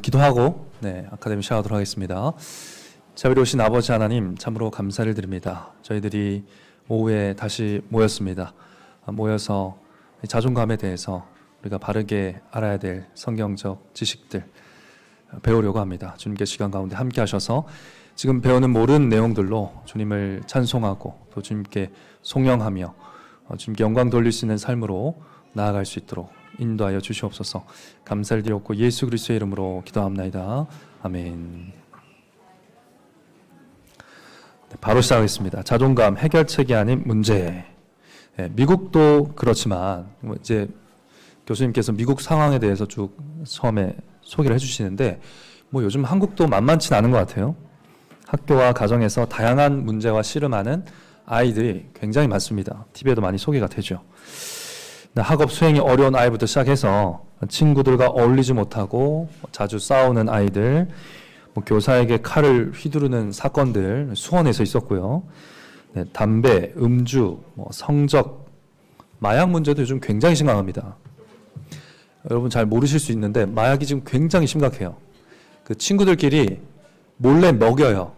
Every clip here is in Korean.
기도하고 아카데미 시작하도록 하겠습니다. 자비로우신 아버지 하나님, 참으로 감사를 드립니다. 저희들이 오후에 다시 모였습니다. 모여서 자존감에 대해서 우리가 바르게 알아야 될 성경적 지식들 배우려고 합니다. 주님께 시간 가운데 함께 하셔서 지금 배우는 모든 내용들로 주님을 찬송하고 또 주님께 송영하며 주님께 영광 돌릴 수 있는 삶으로 나아갈 수 있도록 인도하여 주시옵소서. 감사를 드렸고 예수 그리스도의 이름으로 기도합나이다. 아멘. 바로 시작하겠습니다. 자존감 해결책이 아닌 문제. 미국도 그렇지만 이제 교수님께서 미국 상황에 대해서 쭉 처음에 소개를 해주시는데 요즘 한국도 만만치 않은 것 같아요. 학교와 가정에서 다양한 문제와 씨름하는 아이들이 굉장히 많습니다. TV에도 많이 소개가 되죠. 학업 수행이 어려운 아이부터 시작해서 친구들과 어울리지 못하고 자주 싸우는 아이들, 교사에게 칼을 휘두르는 사건들 수원에서 있었고요. 담배, 음주, 성적, 마약 문제도 요즘 굉장히 심각합니다. 여러분 잘 모르실 수 있는데 마약이 지금 굉장히 심각해요. 그 친구들끼리 몰래 먹여요.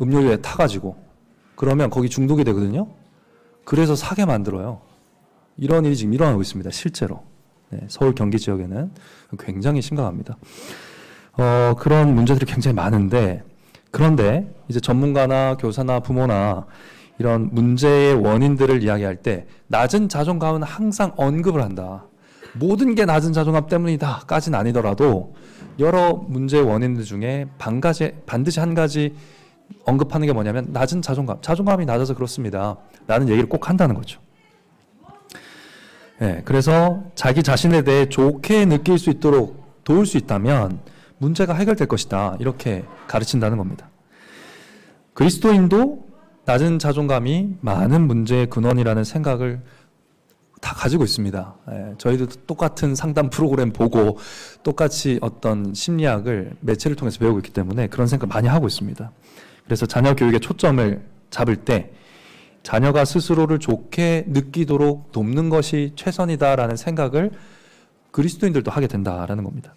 음료에 타가지고. 그러면 거기 중독이 되거든요. 그래서 사게 만들어요. 이런 일이 지금 일어나고 있습니다. 실제로. 서울 경기 지역에는 굉장히 심각합니다. 그런 문제들이 굉장히 많은데, 그런데 이제 전문가나 교사나 부모나 이런 문제의 원인들을 이야기할 때 낮은 자존감은 항상 언급을 한다. 모든 게 낮은 자존감 때문이다 까지는 아니더라도 여러 문제의 원인들 중에 반드시 한 가지 언급하는 게 뭐냐면 낮은 자존감이 낮아서 그렇습니다 라는 얘기를 꼭 한다는 거죠. 그래서 자기 자신에 대해 좋게 느낄 수 있도록 도울 수 있다면 문제가 해결될 것이다, 이렇게 가르친다는 겁니다. 그리스도인도 낮은 자존감이 많은 문제의 근원이라는 생각을 다 가지고 있습니다. 저희도 똑같은 상담 프로그램 보고 똑같이 어떤 심리학을 매체를 통해서 배우고 있기 때문에 그런 생각 많이 하고 있습니다. 그래서 자녀 교육에 초점을 잡을 때 자녀가 스스로를 좋게 느끼도록 돕는 것이 최선이다라는 생각을 그리스도인들도 하게 된다라는 겁니다.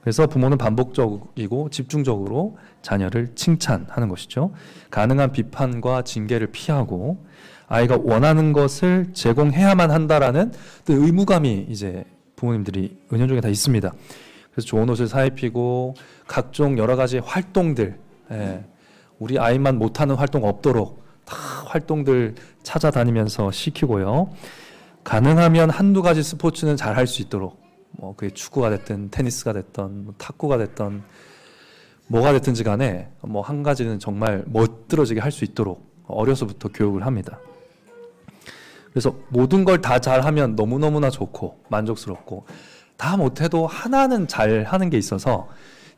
그래서 부모는 반복적이고 집중적으로 자녀를 칭찬하는 것이죠. 가능한 비판과 징계를 피하고 아이가 원하는 것을 제공해야만 한다라는 의무감이 이제 부모님들이 은연중에 다 있습니다. 그래서 좋은 옷을 사입히고 각종 여러 가지 활동들, 우리 아이만 못하는 활동 없도록 다 활동들 찾아다니면서 시키고요. 가능하면 한두 가지 스포츠는 잘 할 수 있도록, 그게 축구가 됐든 테니스가 됐든 탁구가 됐든 뭐가 됐든지 간에 한 가지는 정말 멋들어지게 할 수 있도록 어려서부터 교육을 합니다. 그래서 모든 걸 다 잘하면 너무너무나 좋고 만족스럽고, 다 못해도 하나는 잘하는 게 있어서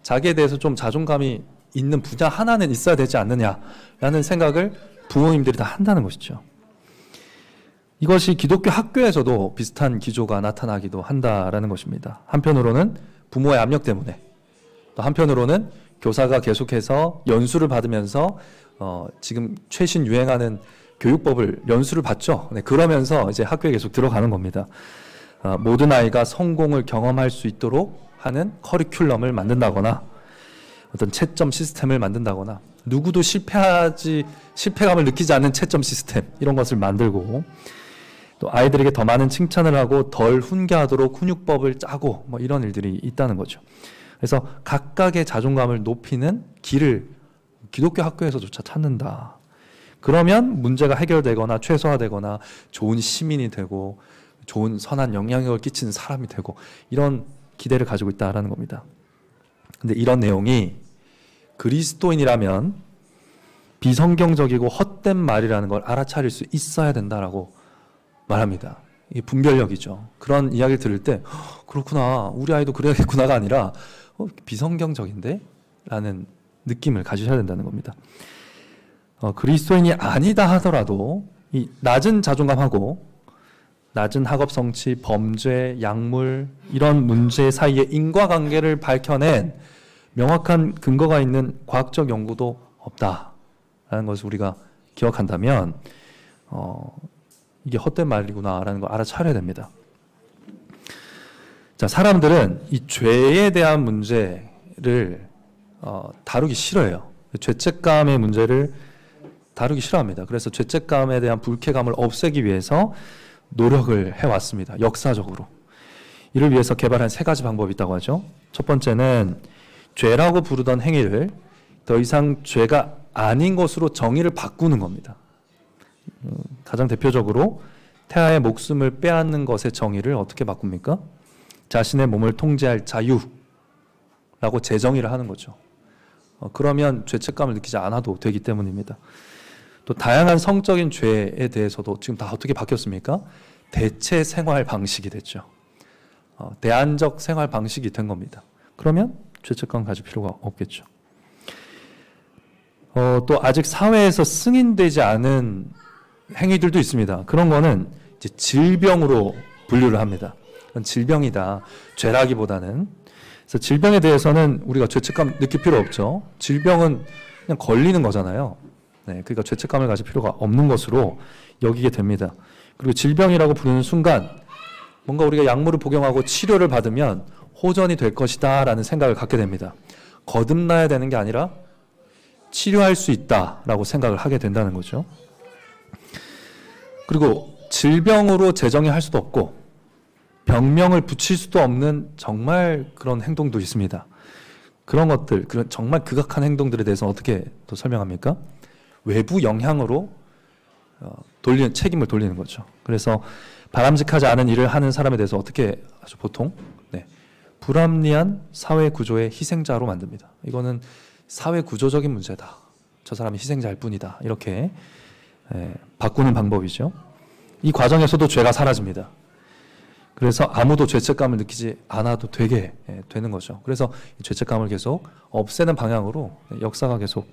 자기에 대해서 좀 자존감이 있는 분야 하나는 있어야 되지 않느냐라는 생각을 부모님들이 다 한다는 것이죠. 이것이 기독교 학교에서도 비슷한 기조가 나타나기도 한다라는 것입니다. 한편으로는 부모의 압력 때문에, 또 한편으로는 교사가 계속해서 연수를 받으면서 지금 최신 유행하는 교육법을 연수를 받죠. 그러면서 이제 학교에 계속 들어가는 겁니다. 모든 아이가 성공을 경험할 수 있도록 하는 커리큘럼을 만든다거나 어떤 채점 시스템을 만든다거나 누구도 실패감을 느끼지 않는 채점 시스템, 이런 것을 만들고, 또 아이들에게 더 많은 칭찬을 하고 덜 훈계하도록 훈육법을 짜고 이런 일들이 있다는 거죠. 그래서 각각의 자존감을 높이는 길을 기독교 학교에서조차 찾는다. 그러면 문제가 해결되거나 최소화되거나 좋은 시민이 되고 좋은 선한 영향력을 끼치는 사람이 되고, 이런 기대를 가지고 있다는 겁니다. 근데 이런 내용이 그리스도인이라면 비성경적이고 헛된 말이라는 걸 알아차릴 수 있어야 된다라고 말합니다. 이게 분별력이죠. 그런 이야기를 들을 때 그렇구나, 우리 아이도 그래야겠구나가 아니라 비성경적인데? 라는 느낌을 가지셔야 된다는 겁니다. 그리스도인이 아니다 하더라도 이 낮은 자존감하고 낮은 학업 성취, 범죄, 약물, 이런 문제 사이의 인과관계를 밝혀낸 명확한 근거가 있는 과학적 연구도 없다라는 것을 우리가 기억한다면 이게 헛된 말이구나라는 걸 알아차려야 됩니다. 자, 사람들은 이 죄에 대한 문제에 죄를 다루기 싫어해요. 죄책감의 문제를 다루기 싫어합니다. 그래서 죄책감에 대한 불쾌감을 없애기 위해서 노력을 해왔습니다. 역사적으로. 이를 위해서 개발한 3가지 방법이 있다고 하죠. 첫 번째는 죄라고 부르던 행위를 더 이상 죄가 아닌 것으로 정의를 바꾸는 겁니다. 가장 대표적으로 태아의 목숨을 빼앗는 것의 정의를 어떻게 바꿉니까? 자신의 몸을 통제할 자유라고 재정의를 하는 거죠. 그러면 죄책감을 느끼지 않아도 되기 때문입니다. 또 다양한 성적인 죄에 대해서도 지금 다 어떻게 바뀌었습니까? 대체 생활 방식이 됐죠. 대안적 생활 방식이 된 겁니다. 그러면 죄책감 가질 필요가 없겠죠. 또 아직 사회에서 승인되지 않은 행위들도 있습니다. 그런 거는 이제 질병으로 분류를 합니다. 그건 질병이다. 죄라기보다는. 그래서 질병에 대해서는 우리가 죄책감 느낄 필요 없죠. 질병은 그냥 걸리는 거잖아요. 네, 그러니까 죄책감을 가질 필요가 없는 것으로 여기게 됩니다. 그리고 질병이라고 부르는 순간 뭔가 우리가 약물을 복용하고 치료를 받으면 호전이 될 것이다 라는 생각을 갖게 됩니다. 거듭나야 되는 게 아니라 치료할 수 있다라고 생각을 하게 된다는 거죠. 그리고 질병으로 재정의할 수도 없고 병명을 붙일 수도 없는 정말 그런 행동도 있습니다. 그런 것들, 그런 정말 극악한 행동들에 대해서 어떻게 또 설명합니까? 외부 영향으로 책임을 돌리는 거죠. 그래서 바람직하지 않은 일을 하는 사람에 대해서 어떻게 아주 보통 불합리한 사회 구조의 희생자로 만듭니다. 이거는 사회 구조적인 문제다. 저 사람이 희생자일 뿐이다. 이렇게 바꾸는 방법이죠. 이 과정에서도 죄가 사라집니다. 그래서 아무도 죄책감을 느끼지 않아도 되게 되는 거죠. 그래서 이 죄책감을 계속 없애는 방향으로 역사가 계속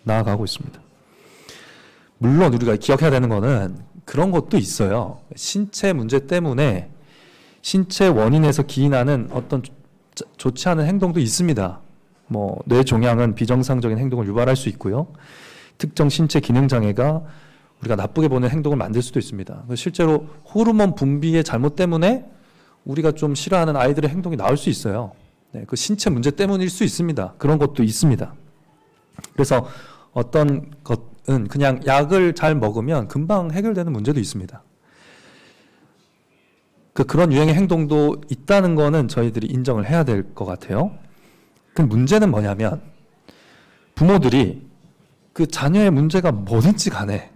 나아가고 있습니다. 물론 우리가 기억해야 되는 거는 그런 것도 있어요. 신체 문제 때문에 신체 원인에서 기인하는 어떤 좋지 않은 행동도 있습니다. 뭐 뇌종양은 비정상적인 행동을 유발할 수 있고요. 특정 신체 기능 장애가 우리가 나쁘게 보는 행동을 만들 수도 있습니다. 실제로 호르몬 분비의 잘못 때문에 우리가 좀 싫어하는 아이들의 행동이 나올 수 있어요. 그 신체 문제 때문일 수 있습니다. 그런 것도 있습니다. 그래서 어떤 것은 그냥 약을 잘 먹으면 금방 해결되는 문제도 있습니다. 그런 유형의 행동도 있다는 거는 저희들이 인정을 해야 될 것 같아요. 그 문제는 뭐냐면 부모들이 그 자녀의 문제가 뭐든지 간에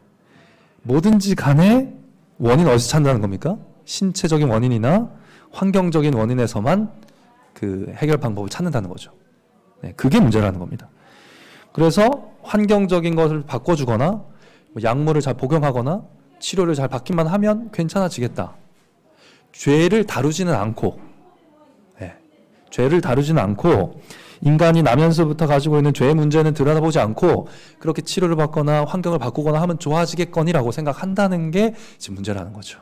원인 어디서 찾는다는 겁니까? 신체적인 원인이나 환경적인 원인에서만 그 해결 방법을 찾는다는 거죠. 그게 문제라는 겁니다. 그래서 환경적인 것을 바꿔주거나 약물을 잘 복용하거나 치료를 잘 받기만 하면 괜찮아지겠다. 죄를 다루지는 않고 인간이 나면서부터 가지고 있는 죄의 문제는 들여다보지 않고 그렇게 치료를 받거나 환경을 바꾸거나 하면 좋아지겠거니라고 생각한다는 게 지금 문제라는 거죠.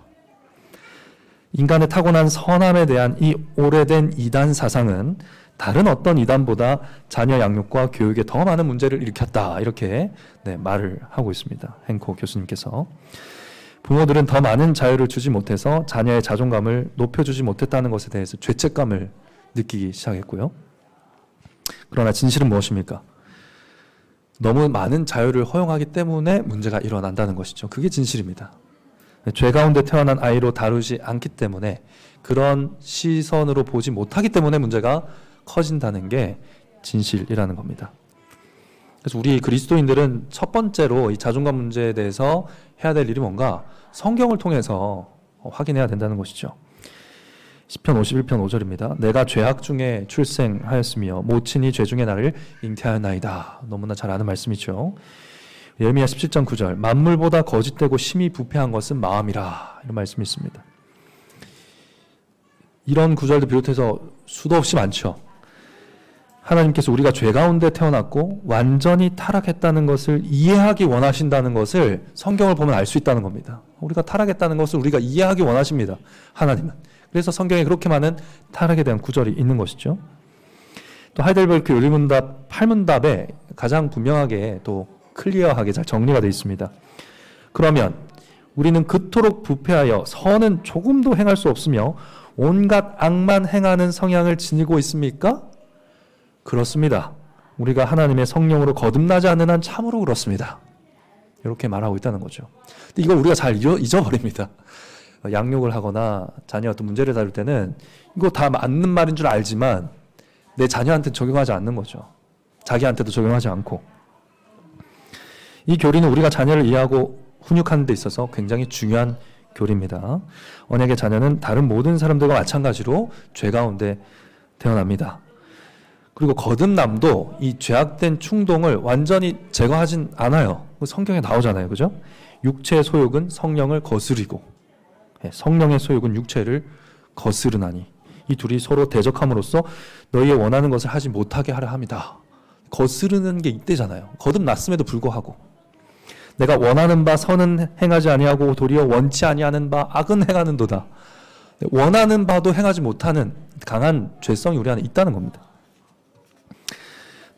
인간의 타고난 선함에 대한 이 오래된 이단 사상은 다른 어떤 이단보다 자녀 양육과 교육에 더 많은 문제를 일으켰다. 이렇게 말을 하고 있습니다. 행코 교수님께서. 부모들은 더 많은 자유를 주지 못해서 자녀의 자존감을 높여주지 못했다는 것에 대해서 죄책감을 느끼기 시작했고요. 그러나 진실은 무엇입니까? 너무 많은 자유를 허용하기 때문에 문제가 일어난다는 것이죠. 그게 진실입니다. 죄 가운데 태어난 아이로 다루지 않기 때문에 그런 시선으로 보지 못하기 때문에 문제가 커진다는 게 진실이라는 겁니다. 그래서 우리 그리스도인들은 첫 번째로 이 자존감 문제에 대해서 해야 될 일이 뭔가 성경을 통해서 확인해야 된다는 것이죠. 시편 51편 5절입니다. 내가 죄악 중에 출생하였으며 모친이 죄 중에 나를 잉태하였나이다. 너무나 잘 아는 말씀이죠. 예레미야 17장 9절 만물보다 거짓되고 심히 부패한 것은 마음이라. 이런 말씀이 있습니다. 이런 구절도 비롯해서 수도 없이 많죠. 하나님께서 우리가 죄 가운데 태어났고 완전히 타락했다는 것을 이해하기 원하신다는 것을 성경을 보면 알 수 있다는 겁니다. 우리가 타락했다는 것을 우리가 이해하기 원하십니다. 하나님은. 그래서 성경에 그렇게 많은 타락에 대한 구절이 있는 것이죠. 또 하이델베르크 윤리문답 8문답에 가장 분명하게 또 클리어하게 잘 정리가 되어 있습니다. 그러면 우리는 그토록 부패하여 선은 조금도 행할 수 없으며 온갖 악만 행하는 성향을 지니고 있습니까? 그렇습니다. 우리가 하나님의 성령으로 거듭나지 않는 한 참으로 그렇습니다. 이렇게 말하고 있다는 거죠. 근데 이걸 우리가 잘 잊어버립니다. 양육을 하거나 자녀 어떤 문제를 다룰 때는 이거 다 맞는 말인 줄 알지만 내 자녀한테 적용하지 않는 거죠. 자기한테도 적용하지 않고. 이 교리는 우리가 자녀를 이해하고 훈육하는 데 있어서 굉장히 중요한 교리입니다. 언약의 자녀는 다른 모든 사람들과 마찬가지로 죄 가운데 태어납니다. 그리고 거듭남도 이 죄악된 충동을 완전히 제거하진 않아요. 성경에 나오잖아요. 그죠? 육체의 소욕은 성령을 거스리고 성령의 소욕은 육체를 거스르나니 이 둘이 서로 대적함으로써 너희의 원하는 것을 하지 못하게 하려 함이다. 거스르는 게 이때잖아요. 거듭났음에도 불구하고 내가 원하는 바 선은 행하지 아니하고 도리어 원치 아니하는 바 악은 행하는도다. 원하는 바도 행하지 못하는 강한 죄성이 우리 안에 있다는 겁니다.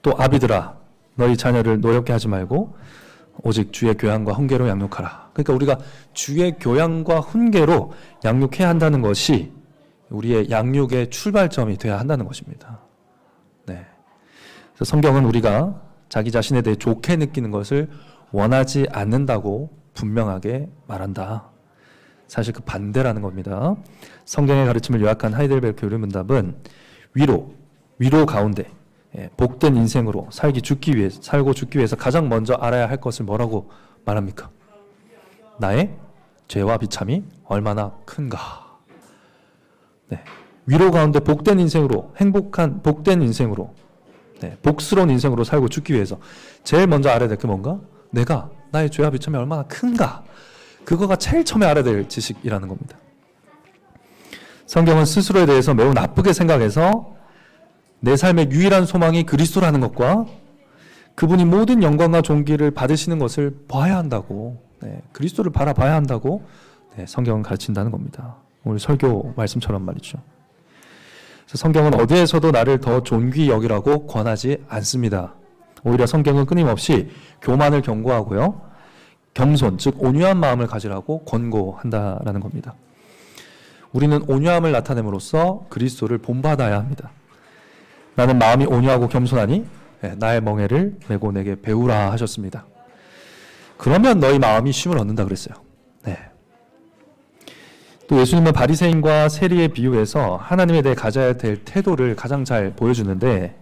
또 아비들아 너희 자녀를 노엽게 하지 말고 오직 주의 교양과 훈계로 양육하라. 그러니까 우리가 주의 교양과 훈계로 양육해야 한다는 것이 우리의 양육의 출발점이 되어야 한다는 것입니다. 네. 그래서 성경은 우리가 자기 자신에 대해 좋게 느끼는 것을 원하지 않는다고 분명하게 말한다. 사실 그 반대라는 겁니다. 성경의 가르침을 요약한 하이델베르크 교리문답은 위로 가운데 복된 인생으로 살고 죽기 위해서 가장 먼저 알아야 할 것을 뭐라고 말합니까? 나의 죄와 비참이 얼마나 큰가. 네. 위로 가운데 복된 인생으로, 행복한 복된 인생으로, 복스러운 인생으로 살고 죽기 위해서 제일 먼저 알아야 될 게 뭔가? 내가 나의 죄와 비참이 얼마나 큰가. 그거가 제일 처음에 알아야 될 지식이라는 겁니다. 성경은 스스로에 대해서 매우 나쁘게 생각해서 내 삶의 유일한 소망이 그리스도라는 것과 그분이 모든 영광과 존귀를 받으시는 것을 봐야 한다고, 그리스도를 바라봐야 한다고 성경은 가르친다는 겁니다. 오늘 설교 말씀처럼 말이죠. 그래서 성경은 어디에서도 나를 더 존귀 여기라고 권하지 않습니다. 오히려 성경은 끊임없이 교만을 경고하고요. 겸손, 즉 온유한 마음을 가지라고 권고한다라는 겁니다. 우리는 온유함을 나타냄으로써 그리스도를 본받아야 합니다. 나는 마음이 온유하고 겸손하니 나의 멍에를 메고 내게 배우라 하셨습니다. 그러면 너희 마음이 쉼을 얻는다 그랬어요. 네. 또 예수님은 바리새인과 세리의 비유에서 하나님에 대해 가져야 될 태도를 가장 잘 보여주는데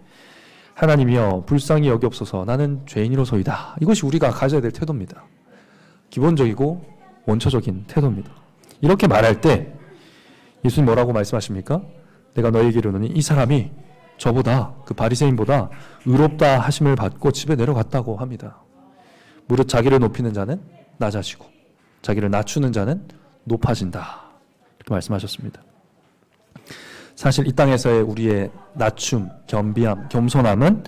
하나님이여 불쌍히 여기옵소서 나는 죄인이로소이다. 이것이 우리가 가져야 될 태도입니다. 기본적이고 원초적인 태도입니다. 이렇게 말할 때 예수님 뭐라고 말씀하십니까? 내가 너희에게 이르노니 이 사람이 저보다 그 바리새인보다 의롭다 하심을 받고 집에 내려갔다고 합니다. 무릇 자기를 높이는 자는 낮아지고 자기를 낮추는 자는 높아진다. 이렇게 말씀하셨습니다. 사실 이 땅에서의 우리의 낮춤, 겸비함, 겸손함은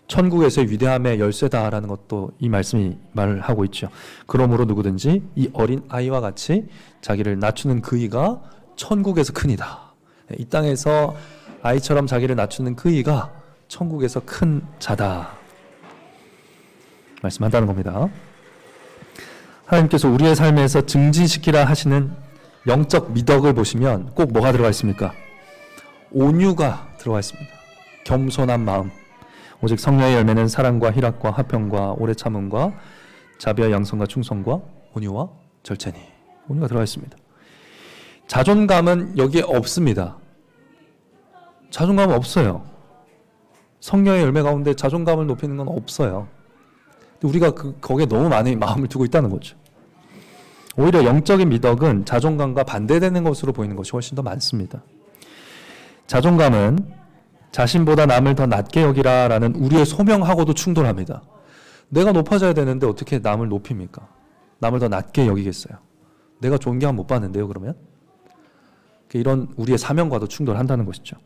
천국에서의 위대함의 열쇠다라는 것도 이 말씀이 말을 하고 있죠. 그러므로 누구든지 이 어린 아이와 같이 자기를 낮추는 그이가 천국에서 크니다. 이 땅에서 아이처럼 자기를 낮추는 그이가 천국에서 큰 자다. 말씀한다는 겁니다. 하나님께서 우리의 삶에서 증진시키라 하시는 영적 미덕을 보시면 꼭 뭐가 들어가 있습니까? 온유가 들어가 있습니다. 겸손한 마음. 오직 성령의 열매는 사랑과 희락과 화평과 오래 참음과 자비와 양선과 충성과 온유와 절제니. 온유가 들어가 있습니다. 자존감은 여기에 없습니다. 자존감은 없어요. 성령의 열매 가운데 자존감을 높이는 건 없어요. 우리가 거기에 너무 많이 마음을 두고 있다는 거죠. 오히려 영적인 미덕은 자존감과 반대되는 것으로 보이는 것이 훨씬 더 많습니다. 자존감은 자신보다 남을 더 낮게 여기라라는 우리의 소명하고도 충돌합니다. 내가 높아져야 되는데 어떻게 남을 높입니까? 남을 더 낮게 여기겠어요? 내가 존경함 못 받는데요, 그러면? 이런 우리의 사명과도 충돌한다는 것이죠.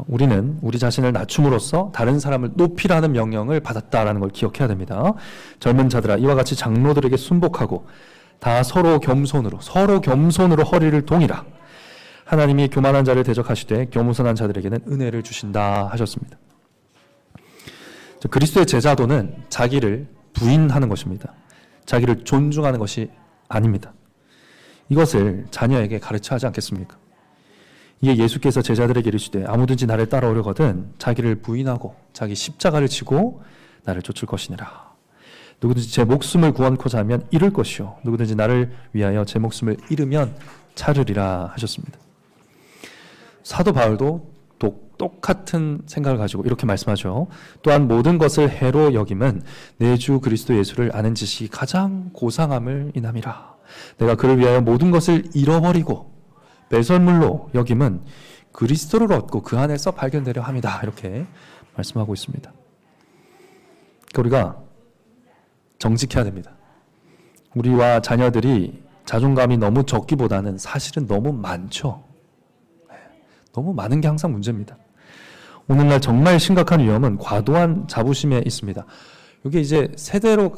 우리는 우리 자신을 낮춤으로써 다른 사람을 높이라는 명령을 받았다라는 걸 기억해야 됩니다. 젊은 자들아 이와 같이 장로들에게 순복하고 다 서로 겸손으로 허리를 동이라. 하나님이 교만한 자를 대적하시되 겸손한 자들에게는 은혜를 주신다 하셨습니다. 그리스도의 제자도는 자기를 부인하는 것입니다. 자기를 존중하는 것이 아닙니다. 이것을 자녀에게 가르쳐야 하지 않겠습니까? 이게 예수께서 제자들에게 이르시되 아무든지 나를 따라오려거든 자기를 부인하고 자기 십자가를 지고 나를 쫓을 것이니라. 누구든지 제 목숨을 구원코자 하면 잃을 것이요 누구든지 나를 위하여 제 목숨을 잃으면 찾으리라 하셨습니다. 사도 바울도 똑같은 생각을 가지고 이렇게 말씀하죠. 또한 모든 것을 해로 여김은 내 주 그리스도 예수를 아는 지식이 가장 고상함을 인함이라. 내가 그를 위하여 모든 것을 잃어버리고 배설물로 여김은 그리스도를 얻고 그 안에서 발견되려 함이다. 이렇게 말씀하고 있습니다. 우리가 정직해야 됩니다. 우리와 자녀들이 자존감이 너무 적기보다는 사실은 너무 많죠. 너무 많은 게 항상 문제입니다. 오늘날 정말 심각한 위험은 과도한 자부심에 있습니다. 이게 이제 세대로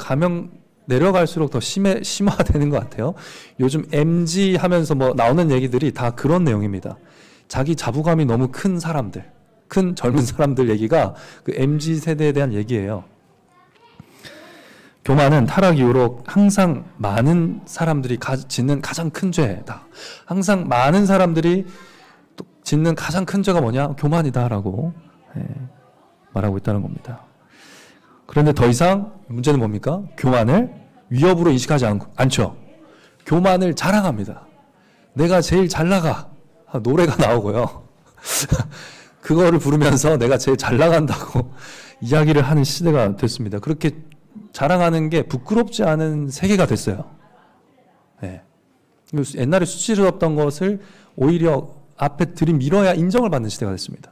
내려갈수록 더 심화되는 것 같아요. 요즘 MZ 하면서 뭐 나오는 얘기들이 다 그런 내용입니다. 자기 자부감이 너무 큰 사람들, 큰 젊은 사람들 얘기가 그 MZ 세대에 대한 얘기예요. 교만은 타락 이후로 항상 많은 사람들이 짓는 가장 큰 죄다. 항상 많은 사람들이 짓는 가장 큰 죄가 뭐냐? 교만이다라고 말하고 있다는 겁니다. 그런데 더 이상 문제는 뭡니까? 교만을 위협으로 인식하지 않죠. 교만을 자랑합니다. 내가 제일 잘 나가. 노래가 나오고요. 그거를 부르면서 내가 제일 잘 나간다고 이야기를 하는 시대가 됐습니다. 그렇게 자랑하는 게 부끄럽지 않은 세계가 됐어요. 네. 옛날에 수치스럽던 것을 오히려 앞에 들이밀어야 인정을 받는 시대가 됐습니다.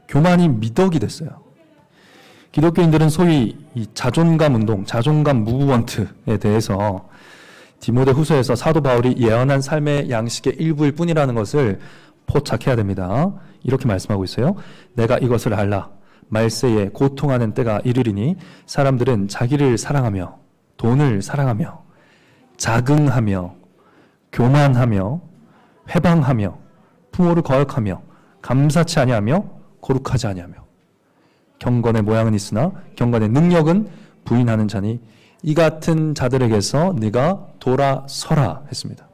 교만이 미덕이 됐어요. 기독교인들은 소위 이 자존감 운동, 자존감 무브먼트에 대해서 디모데 후서에서 사도 바울이 예언한 삶의 양식의 일부일 뿐이라는 것을 포착해야 됩니다. 이렇게 말씀하고 있어요. 내가 이것을 알라. 말세에 고통하는 때가 이르리니 사람들은 자기를 사랑하며 돈을 사랑하며 자긍하며 교만하며 회방하며 부모를 거역하며 감사치 아니하며 거룩하지 아니하며 경건의 모양은 있으나 경건의 능력은 부인하는 자니 이 같은 자들에게서 네가 돌아서라 했습니다.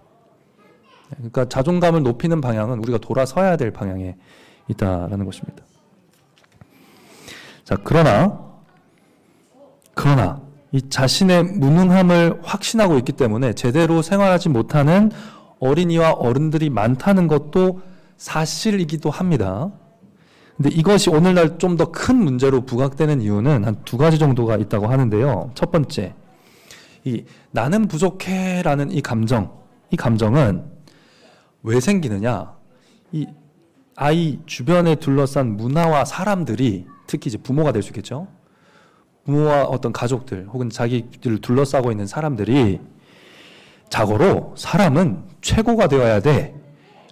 그러니까 자존감을 높이는 방향은 우리가 돌아서야 될 방향에 있다라는 것입니다. 자, 그러나 이 자신의 무능함을 확신하고 있기 때문에 제대로 생활하지 못하는 어린이와 어른들이 많다는 것도 사실이기도 합니다. 근데 이것이 오늘날 좀 더 큰 문제로 부각되는 이유는 한 두 가지 정도가 있다고 하는데요. 첫 번째, 이 나는 부족해라는 이 감정은 왜 생기느냐? 이 아이 주변에 둘러싼 문화와 사람들이 특히 이제 부모가 될 수 있겠죠. 부모와 어떤 가족들 혹은 자기를 둘러싸고 있는 사람들이 자고로 사람은 최고가 되어야 돼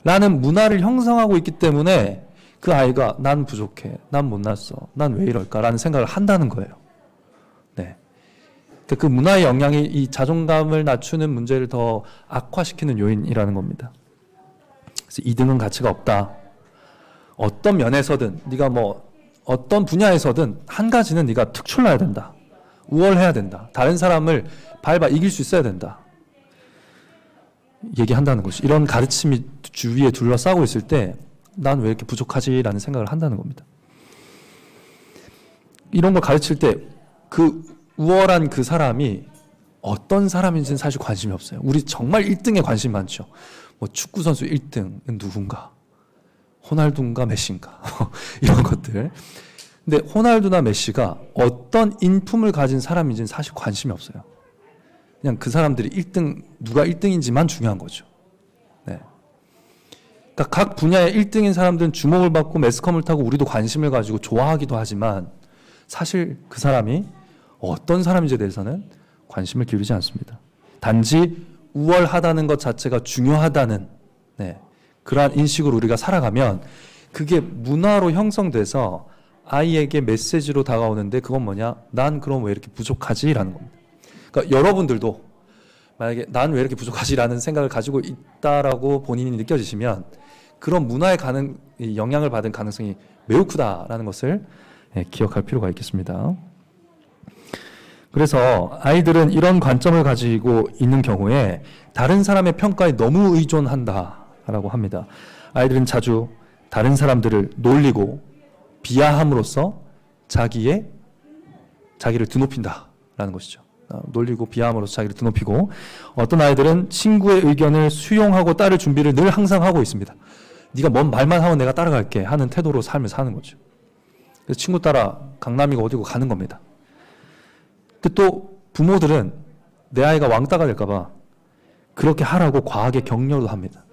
라는 문화를 형성하고 있기 때문에 그 아이가 난 부족해, 난 못났어, 난 왜 이럴까 라는 생각을 한다는 거예요. 네. 그 문화의 영향이 이 자존감을 낮추는 문제를 더 악화시키는 요인이라는 겁니다. 그래서 2등은 가치가 없다. 어떤 면에서든 네가 뭐 어떤 분야에서든 한 가지는 네가 특출나야 된다. 우월해야 된다. 다른 사람을 밟아 이길 수 있어야 된다. 얘기한다는 것이 이런 가르침이 주위에 둘러싸고 있을 때 난 왜 이렇게 부족하지? 라는 생각을 한다는 겁니다. 이런 걸 가르칠 때 그 우월한 그 사람이 어떤 사람인지는 사실 관심이 없어요. 우리 정말 1등에 관심이 많죠. 뭐 축구선수 1등은 누군가? 호날두인가 메시인가? 이런 것들. 근데 호날두나 메시가 어떤 인품을 가진 사람인지는 사실 관심이 없어요. 그냥 그 사람들이 누가 1등인지만 중요한 거죠. 네. 그러니까 각 분야의 1등인 사람들은 주목을 받고 매스컴을 타고 우리도 관심을 가지고 좋아하기도 하지만 사실 그 사람이 어떤 사람인지에 대해서는 관심을 기울이지 않습니다. 단지 우월하다는 것 자체가 중요하다는 그러한 인식으로 우리가 살아가면 그게 문화로 형성돼서 아이에게 메시지로 다가오는데 그건 뭐냐? 난 그럼 왜 이렇게 부족하지? 라는 겁니다. 그러니까 여러분들도 만약에 난 왜 이렇게 부족하지? 라는 생각을 가지고 있다라고 본인이 느껴지시면 그런 문화에 영향을 받은 가능성이 매우 크다라는 것을 기억할 필요가 있겠습니다. 그래서 아이들은 이런 관점을 가지고 있는 경우에 다른 사람의 평가에 너무 의존한다라는 라고 합니다. 아이들은 자주 다른 사람들을 놀리고 비하함으로써 자기를 드높인다라는 것이죠. 놀리고 비하함으로써 자기를 드높이고, 어떤 아이들은 친구의 의견을 수용하고 따를 준비를 늘 항상 하고 있습니다. 네가 뭔 말만 하면 내가 따라갈게 하는 태도로 삶을 사는 거죠. 그래서 친구 따라 강남이고 어디고 가는 겁니다. 근데 또 부모들은 내 아이가 왕따가 될까 봐 그렇게 하라고 과하게 격려도 합니다.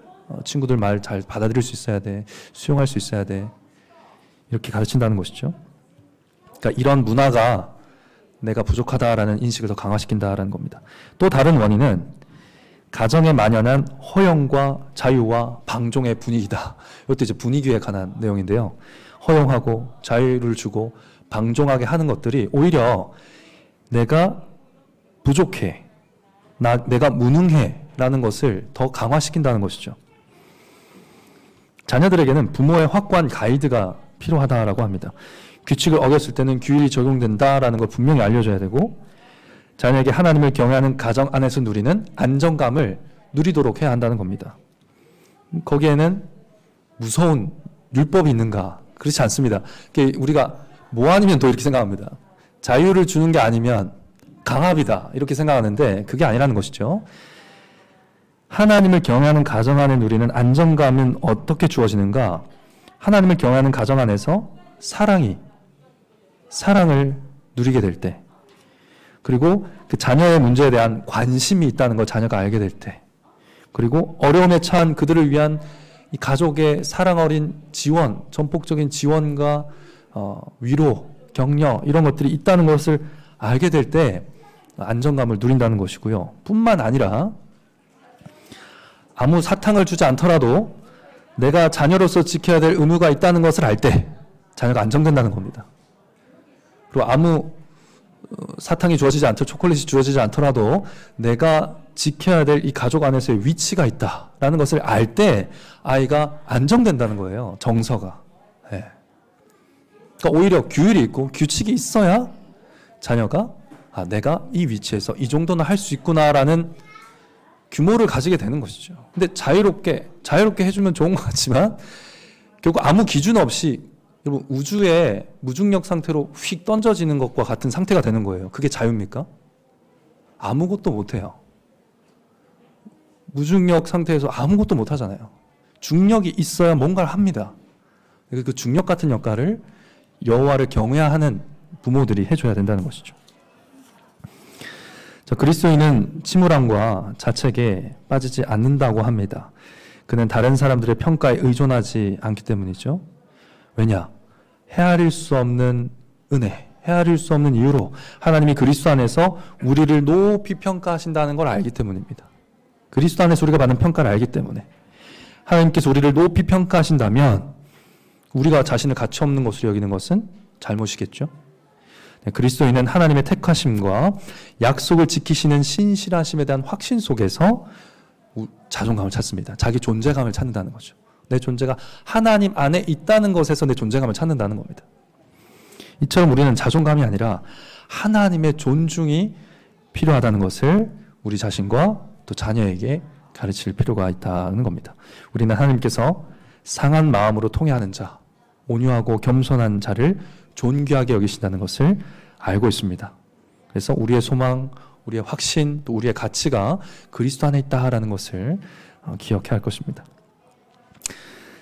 친구들 말 잘 받아들일 수 있어야 돼. 수용할 수 있어야 돼. 이렇게 가르친다는 것이죠. 그러니까 이런 문화가 내가 부족하다라는 인식을 더 강화시킨다라는 겁니다. 또 다른 원인은 가정에 만연한 허용과 자유와 방종의 분위기다. 이것도 이제 분위기에 관한 내용인데요. 허용하고 자유를 주고 방종하게 하는 것들이 오히려 내가 부족해, 내가 무능해 라는 것을 더 강화시킨다는 것이죠. 자녀들에게는 부모의 확고한 가이드가 필요하다라고 합니다. 규칙을 어겼을 때는 규율이 적용된다라는 걸 분명히 알려줘야 되고, 자녀에게 하나님을 경외하는 가정 안에서 누리는 안정감을 누리도록 해야 한다는 겁니다. 거기에는 무서운 율법이 있는가? 그렇지 않습니다. 우리가 뭐 아니면 또 이렇게 생각합니다. 자유를 주는 게 아니면 강압이다 이렇게 생각하는데 그게 아니라는 것이죠. 하나님을 경외하는 가정 안에 누리는 안정감은 어떻게 주어지는가? 하나님을 경외하는 가정 안에서 사랑을 누리게 될 때, 그리고 그 자녀의 문제에 대한 관심이 있다는 걸 자녀가 알게 될 때, 그리고 어려움에 처한 그들을 위한 이 가족의 사랑 어린 지원, 전폭적인 지원과 위로, 격려 이런 것들이 있다는 것을 알게 될 때 안정감을 누린다는 것이고요. 뿐만 아니라 아무 사탕을 주지 않더라도 내가 자녀로서 지켜야 될 의무가 있다는 것을 알 때 자녀가 안정된다는 겁니다. 그리고 아무 사탕이 주어지지 않더라도, 초콜릿이 주어지지 않더라도 내가 지켜야 될 이 가족 안에서의 위치가 있다라는 것을 알 때 아이가 안정된다는 거예요. 정서가. 네. 그러니까 오히려 규율이 있고 규칙이 있어야 자녀가 내가 이 위치에서 이 정도는 할 수 있구나라는 규모를 가지게 되는 것이죠. 근데 자유롭게 해주면 좋은 것 같지만 결국 아무 기준 없이 여러분 우주에 무중력 상태로 휙 던져지는 것과 같은 상태가 되는 거예요. 그게 자유입니까? 아무것도 못해요. 무중력 상태에서 아무것도 못하잖아요. 중력이 있어야 뭔가를 합니다. 그 중력 같은 역할을 여호와를 경외하는 부모들이 해줘야 된다는 것이죠. 자, 그리스도인은 침울함과 자책에 빠지지 않는다고 합니다. 그는 다른 사람들의 평가에 의존하지 않기 때문이죠. 왜냐? 헤아릴 수 없는 은혜, 헤아릴 수 없는 이유로 하나님이 그리스도 안에서 우리를 높이 평가하신다는 걸 알기 때문입니다. 그리스도 안에서 우리가 받는 평가를 알기 때문에 하나님께서 우리를 높이 평가하신다면 우리가 자신을 가치 없는 것으로 여기는 것은 잘못이겠죠. 그리스도인은 하나님의 택하심과 약속을 지키시는 신실하심에 대한 확신 속에서 자존감을 찾습니다. 자기 존재감을 찾는다는 거죠. 내 존재가 하나님 안에 있다는 것에서 내 존재감을 찾는다는 겁니다. 이처럼 우리는 자존감이 아니라 하나님의 존중이 필요하다는 것을 우리 자신과 또 자녀에게 가르칠 필요가 있다는 겁니다. 우리는 하나님께서 상한 마음으로 통회하는 자, 온유하고 겸손한 자를 존귀하게 여기신다는 것을 알고 있습니다. 그래서 우리의 소망, 우리의 확신, 또 우리의 가치가 그리스도 안에 있다라는 것을 기억해야 할 것입니다.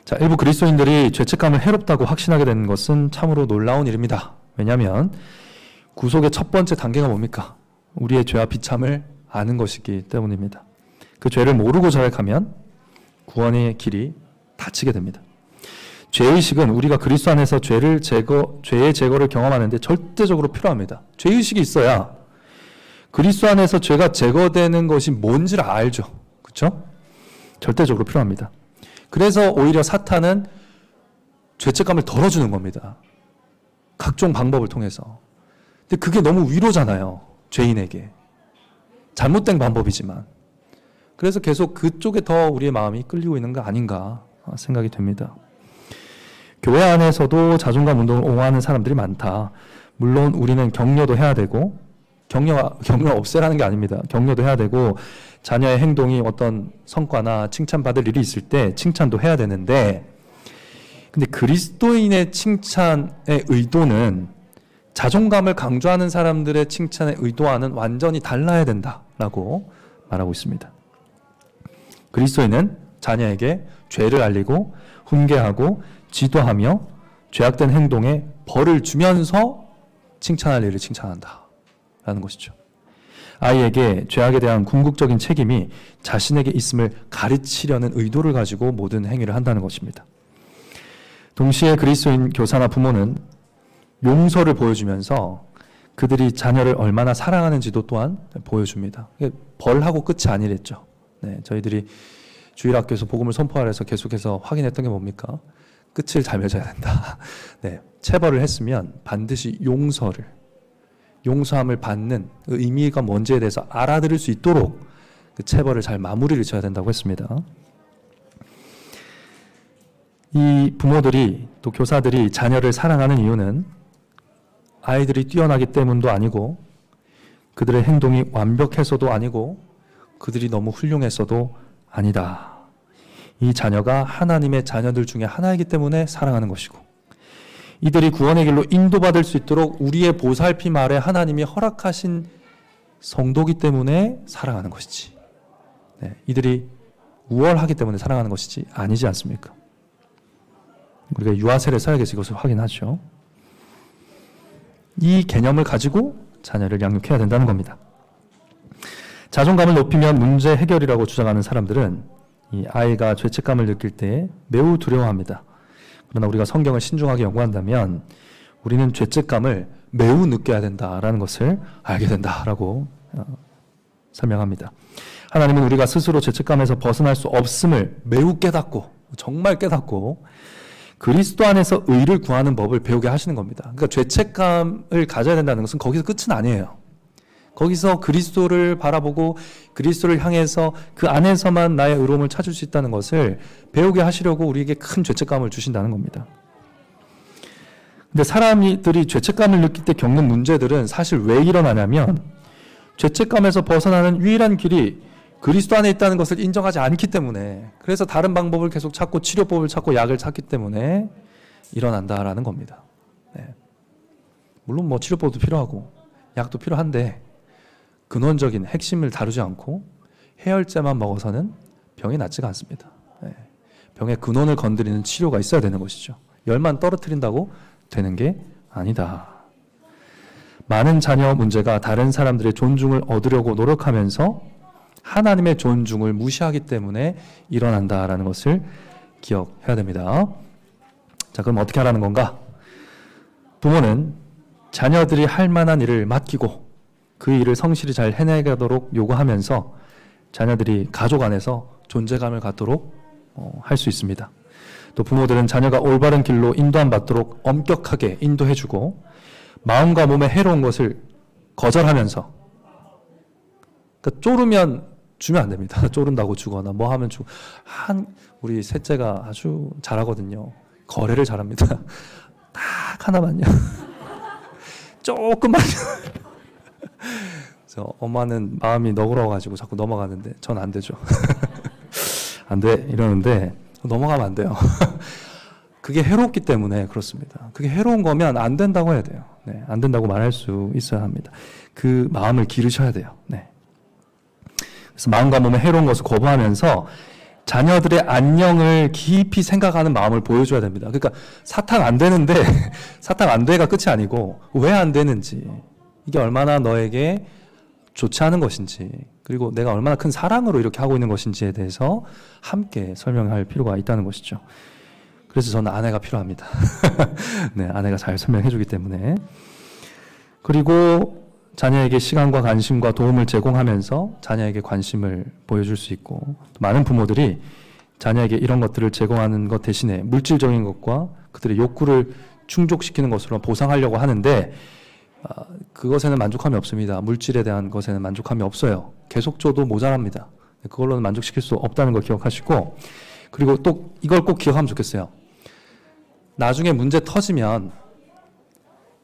자, 일부 그리스도인들이 죄책감을 해롭다고 확신하게 되는 것은 참으로 놀라운 일입니다. 왜냐하면 구속의 첫 번째 단계가 뭡니까? 우리의 죄와 비참을 아는 것이기 때문입니다. 그 죄를 모르고 자백하면 구원의 길이 닫히게 됩니다. 죄의식은 우리가 그리스도 안에서 죄의 제거를 경험하는데 절대적으로 필요합니다. 죄의식이 있어야 그리스도 안에서 죄가 제거되는 것이 뭔지를 알죠. 그렇죠? 절대적으로 필요합니다. 그래서 오히려 사탄은 죄책감을 덜어주는 겁니다. 각종 방법을 통해서. 근데 그게 너무 위로잖아요. 죄인에게. 잘못된 방법이지만. 그래서 계속 그쪽에 더 우리의 마음이 끌리고 있는 거 아닌가 생각이 됩니다. 교회 안에서도 자존감 운동을 옹호하는 사람들이 많다. 물론 우리는 격려도 해야 되고 격려 없애라는 게 아닙니다. 격려도 해야 되고 자녀의 행동이 어떤 성과나 칭찬받을 일이 있을 때 칭찬도 해야 되는데, 근데 그리스도인의 칭찬의 의도는 자존감을 강조하는 사람들의 칭찬의 의도와는 완전히 달라야 된다라고 말하고 있습니다. 그리스도인은 자녀에게 죄를 알리고 훈계하고 지도하며 죄악된 행동에 벌을 주면서 칭찬할 일을 칭찬한다라는 것이죠. 아이에게 죄악에 대한 궁극적인 책임이 자신에게 있음을 가르치려는 의도를 가지고 모든 행위를 한다는 것입니다. 동시에 그리스도인 교사나 부모는 용서를 보여주면서 그들이 자녀를 얼마나 사랑하는지도 또한 보여줍니다. 벌하고 끝이 아니랬죠. 네, 저희들이 주일학교에서 복음을 선포하라 해서 계속해서 확인했던 게 뭡니까? 끝을 잘 맺어야 된다. 네, 체벌을 했으면 반드시 용서함을 받는 그 의미가 뭔지에 대해서 알아들을 수 있도록 그 체벌을 잘 마무리를 지어야 된다고 했습니다. 이 부모들이 또 교사들이 자녀를 사랑하는 이유는 아이들이 뛰어나기 때문도 아니고 그들의 행동이 완벽해서도 아니고 그들이 너무 훌륭해서도 아니다. 이 자녀가 하나님의 자녀들 중에 하나이기 때문에 사랑하는 것이고 이들이 구원의 길로 인도받을 수 있도록 우리의 보살핌 아래 하나님이 허락하신 성도기 때문에 사랑하는 것이지. 네, 이들이 우월하기 때문에 사랑하는 것이지 아니지 않습니까? 우리가 유아세례 사역에서 이것을 확인하죠. 이 개념을 가지고 자녀를 양육해야 된다는 겁니다. 자존감을 높이면 문제 해결이라고 주장하는 사람들은 이 아이가 죄책감을 느낄 때 매우 두려워합니다. 그러나 우리가 성경을 신중하게 연구한다면 우리는 죄책감을 매우 느껴야 된다라는 것을 알게 된다라고 설명합니다. 하나님은 우리가 스스로 죄책감에서 벗어날 수 없음을 매우 깨닫고 정말 깨닫고 그리스도 안에서 의를 구하는 법을 배우게 하시는 겁니다. 그러니까 죄책감을 가져야 된다는 것은 거기서 끝은 아니에요. 거기서 그리스도를 바라보고 그리스도를 향해서 그 안에서만 나의 의로움을 찾을 수 있다는 것을 배우게 하시려고 우리에게 큰 죄책감을 주신다는 겁니다. 근데 사람들이 죄책감을 느낄 때 겪는 문제들은 사실 왜 일어나냐면 죄책감에서 벗어나는 유일한 길이 그리스도 안에 있다는 것을 인정하지 않기 때문에, 그래서 다른 방법을 계속 찾고 치료법을 찾고 약을 찾기 때문에 일어난다라는 겁니다. 네. 물론 뭐 치료법도 필요하고 약도 필요한데 근원적인 핵심을 다루지 않고 해열제만 먹어서는 병이 낫지가 않습니다. 네. 병의 근원을 건드리는 치료가 있어야 되는 것이죠. 열만 떨어뜨린다고 되는 게 아니다. 많은 자녀 문제가 다른 사람들의 존중을 얻으려고 노력하면서 하나님의 존중을 무시하기 때문에 일어난다라는 것을 기억해야 됩니다. 자, 그럼 어떻게 하라는 건가? 부모는 자녀들이 할 만한 일을 맡기고 그 일을 성실히 잘 해내도록 요구하면서 자녀들이 가족 안에서 존재감을 갖도록 할 수 있습니다. 또 부모들은 자녀가 올바른 길로 인도함 받도록 엄격하게 인도해주고 마음과 몸에 해로운 것을 거절하면서, 그러니까 쪼르면 주면 안 됩니다. 쪼른다고 주거나 뭐 하면 주고. 우리 셋째가 아주 잘하거든요. 거래를 잘합니다. 딱 하나만요. 조금만요. 그래서 엄마는 마음이 너그러워가지고 자꾸 넘어가는데 전 안 되죠. 안 돼 이러는데 넘어가면 안 돼요. 그게 해롭기 때문에 그렇습니다. 그게 해로운 거면 안 된다고 해야 돼요. 네, 안 된다고 말할 수 있어야 합니다. 그 마음을 기르셔야 돼요. 네. 그래서 마음과 몸에 해로운 것을 거부하면서 자녀들의 안녕을 깊이 생각하는 마음을 보여줘야 됩니다. 그러니까 사탕 안 되는데 사탕 안 돼가 끝이 아니고 왜 안 되는지, 이게 얼마나 너에게 좋지 않은 것인지, 그리고 내가 얼마나 큰 사랑으로 이렇게 하고 있는 것인지에 대해서 함께 설명할 필요가 있다는 것이죠. 그래서 저는 아내가 필요합니다. 네, 아내가 잘 설명해 주기 때문에. 그리고 자녀에게 시간과 관심과 도움을 제공하면서 자녀에게 관심을 보여줄 수 있고, 많은 부모들이 자녀에게 이런 것들을 제공하는 것 대신에 물질적인 것과 그들의 욕구를 충족시키는 것으로 보상하려고 하는데 그것에는 만족함이 없습니다. 물질에 대한 것에는 만족함이 없어요. 계속 줘도 모자랍니다. 그걸로는 만족시킬 수 없다는 걸 기억하시고, 그리고 또 이걸 꼭 기억하면 좋겠어요. 나중에 문제 터지면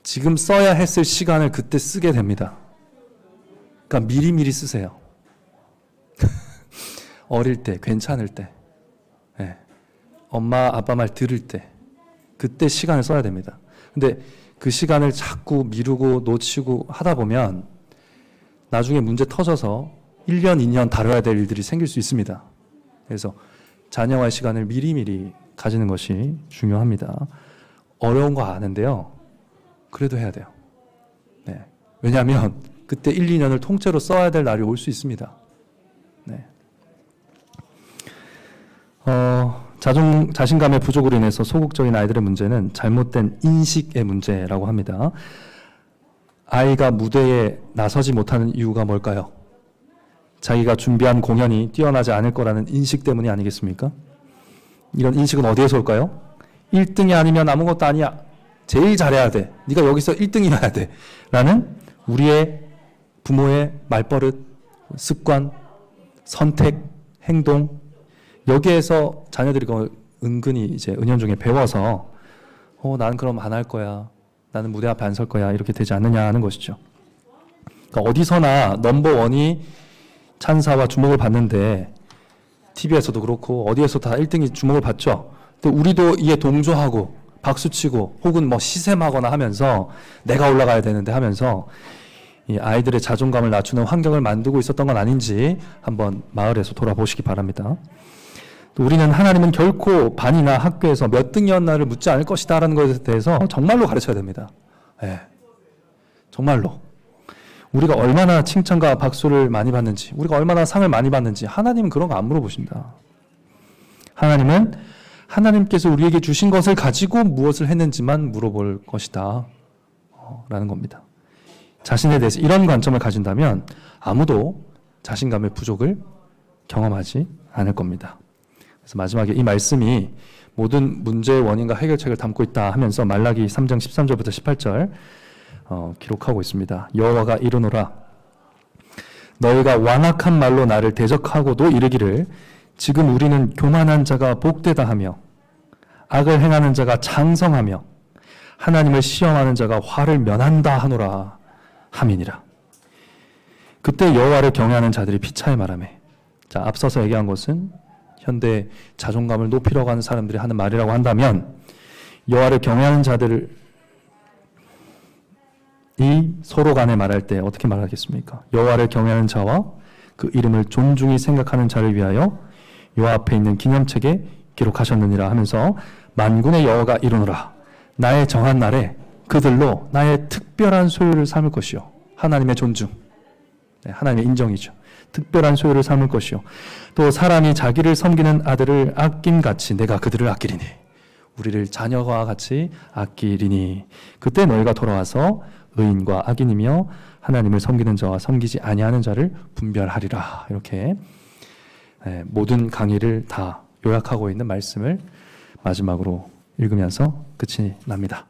지금 써야 했을 시간을 그때 쓰게 됩니다. 그러니까 미리미리 쓰세요. 어릴 때, 괜찮을 때, 네. 엄마, 아빠 말 들을 때, 그때 시간을 써야 됩니다. 근데 그 시간을 자꾸 미루고 놓치고 하다 보면 나중에 문제 터져서 1년, 2년 다뤄야 될 일들이 생길 수 있습니다. 그래서 자녀와의 시간을 미리미리 가지는 것이 중요합니다. 어려운 거 아는데요. 그래도 해야 돼요. 네. 왜냐하면 그때 1, 2년을 통째로 써야 될 날이 올 수 있습니다. 네. 자신감의 부족으로 인해서 소극적인 아이들의 문제는 잘못된 인식의 문제라고 합니다. 아이가 무대에 나서지 못하는 이유가 뭘까요? 자기가 준비한 공연이 뛰어나지 않을 거라는 인식 때문이 아니겠습니까? 이런 인식은 어디에서 올까요? 1등이 아니면 아무것도 아니야. 제일 잘해야 돼. 네가 여기서 1등이어야 돼. 라는 우리의 부모의 말버릇, 습관, 선택, 행동, 여기에서 자녀들이 은근히 이제 은연중에 배워서 난 그럼 안 할 거야. 나는 무대 앞에 안 설 거야. 이렇게 되지 않느냐 하는 것이죠. 그러니까 어디서나 넘버원이 찬사와 주목을 받는데 TV에서도 그렇고 어디에서 다 1등이 주목을 받죠. 근데 우리도 이에 동조하고 박수치고 혹은 뭐 시샘하거나 하면서 내가 올라가야 되는데 하면서 이 아이들의 자존감을 낮추는 환경을 만들고 있었던 건 아닌지 한번 마을에서 돌아보시기 바랍니다. 또 우리는 하나님은 결코 반이나 학교에서 몇 등이었나를 묻지 않을 것이다라는 것에 대해서 정말로 가르쳐야 됩니다. 네. 정말로. 우리가 얼마나 칭찬과 박수를 많이 받는지, 우리가 얼마나 상을 많이 받는지 하나님은 그런 거 안 물어보십니다. 하나님은 하나님께서 우리에게 주신 것을 가지고 무엇을 했는지만 물어볼 것이다 라는 겁니다. 자신에 대해서 이런 관점을 가진다면 아무도 자신감의 부족을 경험하지 않을 겁니다. 그래서 마지막에 이 말씀이 모든 문제의 원인과 해결책을 담고 있다 하면서 말라기 3장 13절부터 18절 기록하고 있습니다. 여호와가 이르노라 너희가 완악한 말로 나를 대적하고도 이르기를 지금 우리는 교만한 자가 복되다 하며 악을 행하는 자가 장성하며 하나님을 시험하는 자가 화를 면한다 하노라 함이니라. 그때 여호와를 경외하는 자들이 피차에 말하매. 자, 앞서서 얘기한 것은 현대 자존감을 높이려고 하는 사람들이 하는 말이라고 한다면 여호와를 경외하는 자들이 서로 간에 말할 때 어떻게 말하겠습니까? 여호와를 경외하는 자와 그 이름을 존중히 생각하는 자를 위하여 여호와 앞에 있는 기념책에 기록하셨느니라 하면서 만군의 여호와가 이르노라 나의 정한 날에 그들로 나의 특별한 소유를 삼을 것이요. 하나님의 존중, 하나님의 인정이죠. 특별한 소유를 삼을 것이요. 또 사람이 자기를 섬기는 아들을 아낌같이 내가 그들을 아끼리니 우리를 자녀와 같이 아끼리니 그때 너희가 돌아와서 의인과 악인이며 하나님을 섬기는 자와 섬기지 아니하는 자를 분별하리라. 이렇게 모든 강의를 다 요약하고 있는 말씀을 마지막으로 읽으면서 끝이 납니다.